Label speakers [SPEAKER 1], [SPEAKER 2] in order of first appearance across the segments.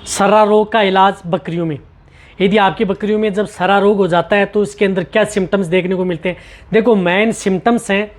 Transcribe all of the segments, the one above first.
[SPEAKER 1] सरा रोग का इलाज बकरियों में। यदि आपकी बकरियों में जब सरा रोग हो जाता है तो इसके अंदर क्या सिम्टम्स देखने को मिलते हैं। देखो, मेन सिम्टम्स हैं,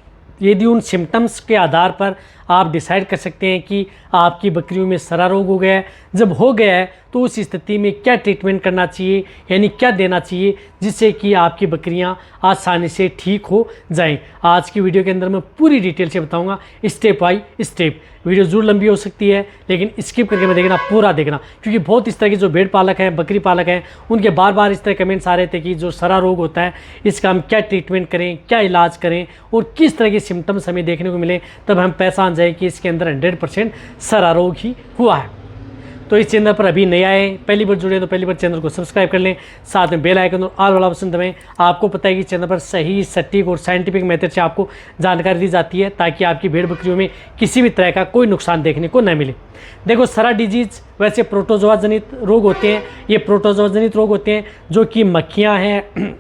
[SPEAKER 1] यदि उन सिम्टम्स के आधार पर आप डिसाइड कर सकते हैं कि आपकी बकरियों में सरा रोग हो गया है। जब हो गया है तो उस स्थिति में क्या ट्रीटमेंट करना चाहिए, यानी क्या देना चाहिए जिससे कि आपकी बकरियां आसानी से ठीक हो जाएं। आज की वीडियो के अंदर मैं पूरी डिटेल से बताऊंगा, स्टेप बाय स्टेप। वीडियो जरूर लंबी हो सकती है लेकिन स्किप करके मैं देखना, पूरा देखना, क्योंकि बहुत इस तरह के जो भेड़ पालक हैं, बकरी पालक हैं, उनके बार बार इस तरह कमेंट्स आ रहे थे कि जो सरा रोग होता है इसका हम क्या ट्रीटमेंट करें, क्या इलाज करें और किस तरह के सिम्टम्स हमें देखने को मिले, तब हम पहचान जाए कि इसके अंदर 100% सरा रोग ही हुआ है। तो इस चैनल पर अभी नए आए, पहली बार जुड़े तो पहली बार चैनल को सब्सक्राइब कर लें, साथ में बेल आइकन और ऑल वाला ऑप्शन दबाएं। आपको पता है कि चैनल पर सही, सटीक और साइंटिफिक मेथड से आपको जानकारी दी जाती है ताकि आपकी भेड़ बकरियों में किसी भी तरह का कोई नुकसान देखने को न मिले। देखो, सरा डिजीज वैसे प्रोटोजोआ जनित रोग होते हैं। ये प्रोटोजोआ जनित रोग होते हैं जो कि मक्खियाँ हैं,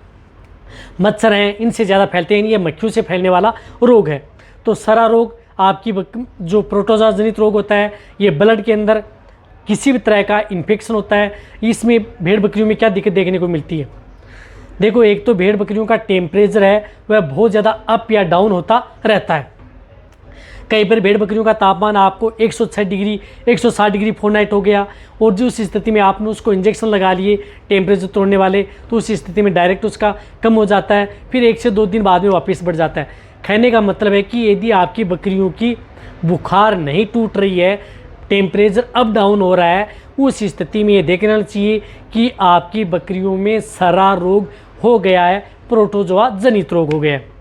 [SPEAKER 1] मच्छर हैं, इनसे ज़्यादा फैलते हैं। ये मक्खियों से फैलने वाला रोग है। तो सरा रोग आपकी जो प्रोटोजोआ जनित रोग होता है, ये ब्लड के अंदर किसी भी तरह का इन्फेक्शन होता है। इसमें भेड़ बकरियों में क्या दिक्कत देखने को मिलती है। देखो, एक तो भेड़ बकरियों का टेम्परेचर है वह बहुत ज़्यादा अप या डाउन होता रहता है। कई बार भेड़ बकरियों का तापमान आपको 106 डिग्री 160 डिग्री फ़ारेनहाइट हो गया और जो उस स्थिति में आपने उसको इंजेक्शन लगा लिए टेम्परेचर तोड़ने वाले, तो उस स्थिति में डायरेक्ट उसका कम हो जाता है, फिर 1 से 2 दिन बाद में वापस बढ़ जाता है। कहने का मतलब है कि यदि आपकी बकरियों की बुखार नहीं टूट रही है, टेम्परेचर अप डाउन हो रहा है, उस स्थिति में ये देखना चाहिए कि आपकी बकरियों में सरा रोग हो गया है, प्रोटोजोआ जनित रोग हो गया है।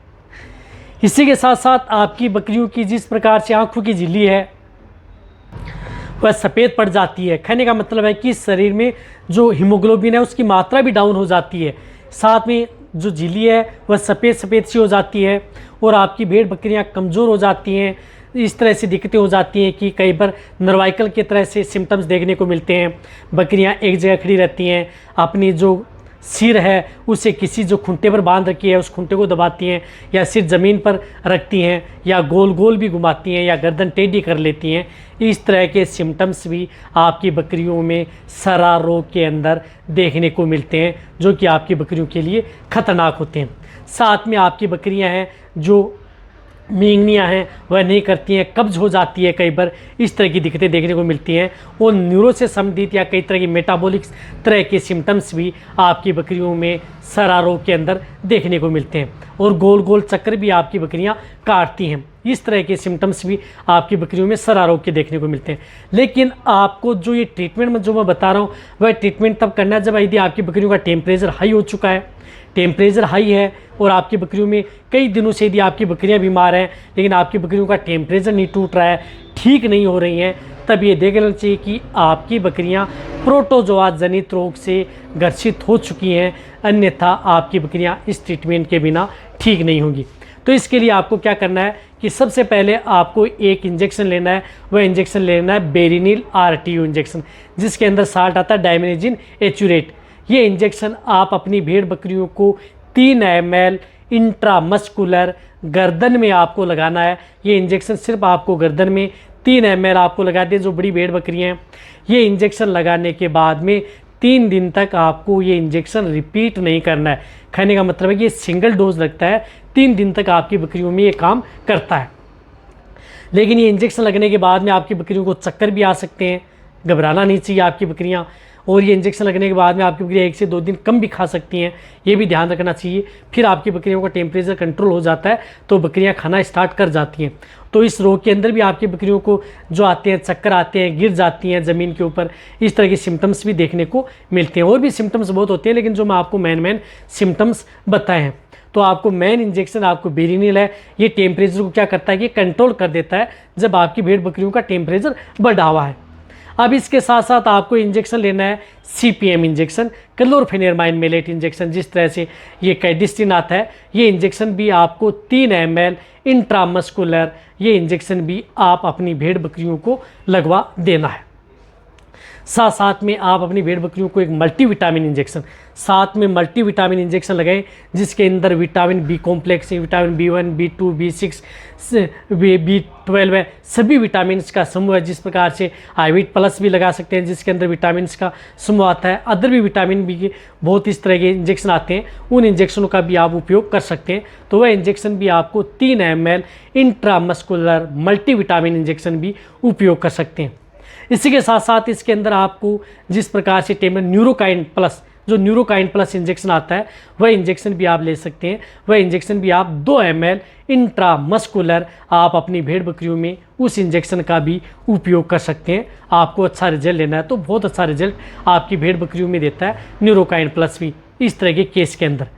[SPEAKER 1] इसी के साथ साथ आपकी बकरियों की जिस प्रकार से आंखों की झिल्ली है वह सफ़ेद पड़ जाती है। कहने का मतलब है कि शरीर में जो हीमोग्लोबिन है उसकी मात्रा भी डाउन हो जाती है, साथ में जो झिल्ली है वह सफ़ेद सफ़ेद सी हो जाती है और आपकी भेड़ बकरियां कमज़ोर हो जाती हैं। इस तरह से दिक्कतें हो जाती हैं कि कई बार नर्वाइकल की तरह से सिम्टम्स देखने को मिलते हैं। बकरियां एक जगह खड़ी रहती हैं, अपनी जो सिर है उसे किसी जो खुंटे पर बांध रखी है उस खुंटे को दबाती हैं, या सिर ज़मीन पर रखती हैं, या गोल गोल भी घुमाती हैं, या गर्दन टेढ़ी कर लेती हैं। इस तरह के सिम्टम्स भी आपकी बकरियों में सरा रोग के अंदर देखने को मिलते हैं, जो कि आपकी बकरियों के लिए खतरनाक होते हैं। साथ में आपकी बकरियां हैं जो मींगनियाँ हैं वह नहीं करती हैं, कब्ज हो जाती है, कई बार इस तरह की दिक्कतें देखने को मिलती हैं। और न्यूरो से संबंधित या कई तरह की मेटाबॉलिक तरह के सिम्टम्स भी आपकी बकरियों में सरा रोग के अंदर देखने को मिलते हैं और गोल गोल चक्कर भी आपकी बकरियां काटती हैं। इस तरह के सिम्टम्स भी आपकी बकरियों में सरा रोग के देखने को मिलते हैं। लेकिन आपको जो ये ट्रीटमेंट में जो मैं बता रहा हूँ वह ट्रीटमेंट तब करना है जब यदि आपकी बकरियों का टेम्परेचर हाई हो चुका है, टेम्परेचर हाई है और आपकी बकरियों में कई दिनों से यदि आपकी बकरियां बीमार हैं लेकिन आपकी बकरियों का टेम्परेचर नहीं टूट रहा है, ठीक नहीं हो रही हैं, तब ये देख लेना चाहिए कि आपकी बकरियां प्रोटोजोआ जनित रोग से ग्रसित हो चुकी हैं, अन्यथा आपकी बकरियां इस ट्रीटमेंट के बिना ठीक नहीं होंगी। तो इसके लिए आपको क्या करना है कि सबसे पहले आपको एक इंजेक्शन लेना है। वह इंजेक्शन लेना है बेरिनिल RTU इंजेक्शन, जिसके अंदर साल्ट आता है डायमेनिजिन एचूरेट। ये इंजेक्शन आप अपनी भेड़ बकरियों को 3 ml इंट्रामस्कुलर गर्दन में आपको लगाना है। ये इंजेक्शन सिर्फ आपको गर्दन में 3 ml आपको लगा दें जो बड़ी भेड़ बकरियां हैं। ये इंजेक्शन लगाने के बाद में 3 दिन तक आपको ये इंजेक्शन रिपीट नहीं करना है। कहने का मतलब है कि ये सिंगल डोज लगता है, 3 दिन तक आपकी बकरियों में ये काम करता है। लेकिन ये इंजेक्शन लगने के बाद में आपकी बकरियों को चक्कर भी आ सकते हैं, घबराना नहीं चाहिए आपकी बकरियां। और ये इंजेक्शन लगने के बाद में आपकी बकरियां 1 से 2 दिन कम भी खा सकती हैं, ये भी ध्यान रखना चाहिए। फिर आपकी बकरियों का टेम्परेचर कंट्रोल हो जाता है तो बकरियां खाना स्टार्ट कर जाती हैं। तो इस रोग के अंदर भी आपकी बकरियों को जो आते हैं, चक्कर आते हैं, गिर जाती हैं ज़मीन के ऊपर, इस तरह के सिम्टम्स भी देखने को मिलते हैं। और भी सिम्टम्स बहुत होते हैं लेकिन जो मैं आपको मेन सिम्टम्स बताए हैं। तो आपको मेन इंजेक्शन आपको बेरिनिल है, ये टेम्परेचर को क्या करता है कि कंट्रोल कर देता है जब आपकी भेड़ बकरियों का टेम्परेचर बढ़ा हुआ है। अब इसके साथ साथ आपको इंजेक्शन लेना है CPM इंजेक्शन, क्लोरफेनेरमाइन मेलेट इंजेक्शन, जिस तरह से ये कैडिस्टिन आता है। ये इंजेक्शन भी आपको 3 ml इंट्रामस्कुलर, ये इंजेक्शन भी आप अपनी भेड़ बकरियों को लगवा देना है। साथ साथ में आप अपनी भेड़ बकरियों को एक मल्टीविटामिन इंजेक्शन, साथ में मल्टीविटामिन इंजेक्शन लगाएं, जिसके अंदर विटामिन बी कॉम्प्लेक्स है, vitamin B1, B2, B6, B12 है, सभी विटामिन का समूह है। जिस प्रकार से आईविट प्लस भी लगा सकते हैं, जिसके अंदर विटामिन का समूह आता है। अदर भी विटामिन बी के बहुत इस तरह के इंजेक्शन आते हैं, उन इंजेक्शनों का भी आप उपयोग कर सकते हैं। तो वह इंजेक्शन भी आपको 3 ml इंट्रामस्कुलर मल्टीविटामिन इंजेक्शन भी उपयोग कर सकते हैं। इसी के साथ साथ इसके अंदर आपको जिस प्रकार से टेबलेट न्यूरोकाइन प्लस, जो न्यूरोकाइन प्लस इंजेक्शन आता है, वह इंजेक्शन भी आप ले सकते हैं। वह इंजेक्शन भी आप 2 ml इंट्रामस्कुलर आप अपनी भेड़ बकरियों में उस इंजेक्शन का भी उपयोग कर सकते हैं। आपको अच्छा रिजल्ट लेना है तो बहुत अच्छा रिजल्ट आपकी भेड़ बकरियों में देता है न्यूरोकाइन प्लस भी इस तरह के केस के अंदर।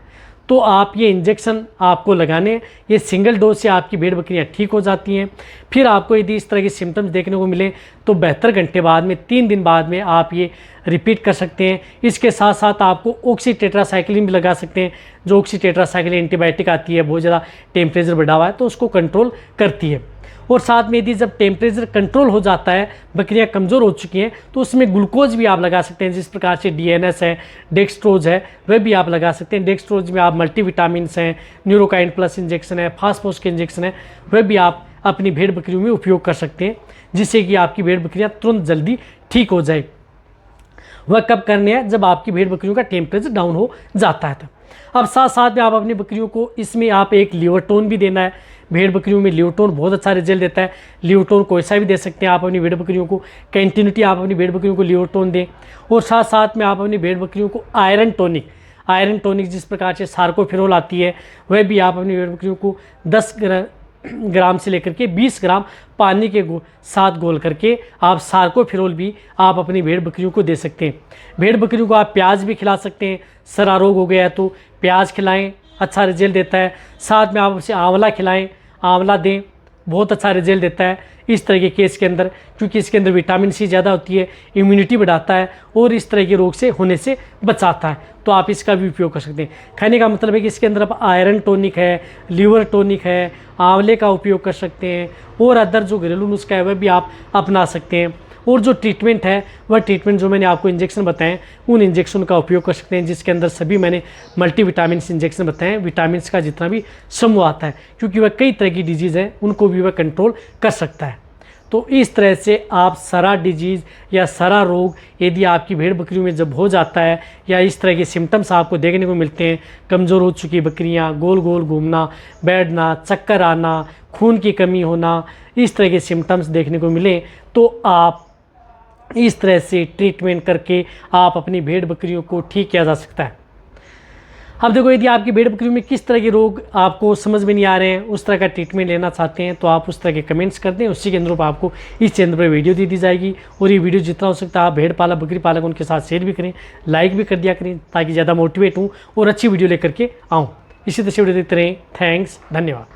[SPEAKER 1] तो आप ये इंजेक्शन आपको लगाने, ये सिंगल डोज से आपकी भेड़ बकरियां ठीक हो जाती हैं। फिर आपको यदि इस तरह के सिम्टम्स देखने को मिले तो 72 घंटे बाद में, 3 दिन बाद में आप ये रिपीट कर सकते हैं। इसके साथ साथ आपको ऑक्सीटेट्रासाइक्लिन भी लगा सकते हैं। जो ऑक्सीटेट्रासाइक्लिन एंटीबायोटिक आती है, बहुत ज़्यादा टेम्परेचर बढ़ा हुआ है तो उसको कंट्रोल करती है। और साथ में यदि जब टेम्परेचर कंट्रोल हो जाता है, बकरियां कमज़ोर हो चुकी हैं, तो उसमें ग्लूकोज भी आप लगा सकते हैं। जिस प्रकार से DNS है, डेक्सट्रोज है, वह भी आप लगा सकते हैं। डेक्सट्रोज में आप मल्टीविटामिन हैं, न्यूरोकाइन प्लस इंजेक्शन है, फास्फोरस के इंजेक्शन है, वह भी आप अपनी भेड़ बकरियों में उपयोग कर सकते हैं, जिससे कि आपकी भेड़ बकरियाँ तुरंत जल्दी ठीक हो जाए। वह कब करने हैं? जब आपकी भेड़ बकरियों का टेम्परेचर डाउन हो जाता है। अब साथ साथ में आप अपनी बकरियों को इसमें आप एक लिवरटोन भी देना है। भेड़ बकरियों में लिवरटोन बहुत अच्छा रिजल्ट देता है। लिवरटोन कोई सा भी दे सकते हैं आप अपनी भेड़ बकरियों को। कंटिन्यूटी आप अपनी भेड़ बकरियों को लिवरटोन दें। और साथ साथ में आप अपनी भेड़ बकरियों को आयरन टॉनिक जिस प्रकार से सार्कोफेरोल आती है, वह भी आप अपनी भेड़ बकरियों को 10 ग्राम से लेकर के 20 ग्राम पानी के साथ घोल करके आप सार्कोफेरोल भी आप अपनी भेड़ बकरियों को दे सकते हैं। भेड़ बकरियों को आप प्याज भी खिला सकते हैं। सरा रोग हो गया तो प्याज खिलाएं, अच्छा रिजल्ट देता है। साथ में आप उसे आंवला खिलाएं, आंवला दें, बहुत अच्छा रिजल्ट देता है इस तरह के केस के अंदर, क्योंकि इसके अंदर विटामिन सी ज़्यादा होती है, इम्यूनिटी बढ़ाता है और इस तरह के रोग से होने से बचाता है। तो आप इसका भी उपयोग कर सकते हैं। कहने का मतलब है कि इसके अंदर आप आयरन टॉनिक है, लीवर टॉनिक है, आंवले का उपयोग कर सकते हैं और अदर जो घरेलू नुस्खा है वह भी आप अपना सकते हैं। और जो ट्रीटमेंट है वह ट्रीटमेंट जो मैंने आपको इंजेक्शन बताएं, उन इंजेक्शन का उपयोग कर सकते हैं, जिसके अंदर सभी मैंने मल्टीविटामिन इंजेक्शन बताएं, विटामिन का जितना भी समूह आता है, क्योंकि वह कई तरह की डिजीज़ हैं उनको भी वह कंट्रोल कर सकता है। तो इस तरह से आप सरा डिजीज़ या सरा रोग यदि आपकी भेड़ बकरियों में जब हो जाता है या इस तरह के सिम्टम्स आपको देखने को मिलते हैं, कमज़ोर हो चुकी बकरियां, गोल गोल घूमना, बैठना, चक्कर आना, खून की कमी होना, इस तरह के सिम्टम्स देखने को मिले, तो आप इस तरह से ट्रीटमेंट करके आप अपनी भेड़ बकरियों को ठीक किया जा सकता है। अब देखो, यदि आपकी भेड़ बकरियों में किस तरह के रोग आपको समझ में नहीं आ रहे हैं, उस तरह का ट्रीटमेंट लेना चाहते हैं, तो आप उस तरह के कमेंट्स कर दें। उसी के अनुरूप आपको इस चैनल पर वीडियो दी जाएगी। और ये वीडियो जितना हो सकता है आप भेड़ पालक, बकरी पालक उनके साथ शेयर भी करें, लाइक भी कर दिया करें, ताकि ज़्यादा मोटिवेट हूँ और अच्छी वीडियो लेकर के आऊँ। इसी तरह से वीडियो देखते रहें। थैंक्स, धन्यवाद।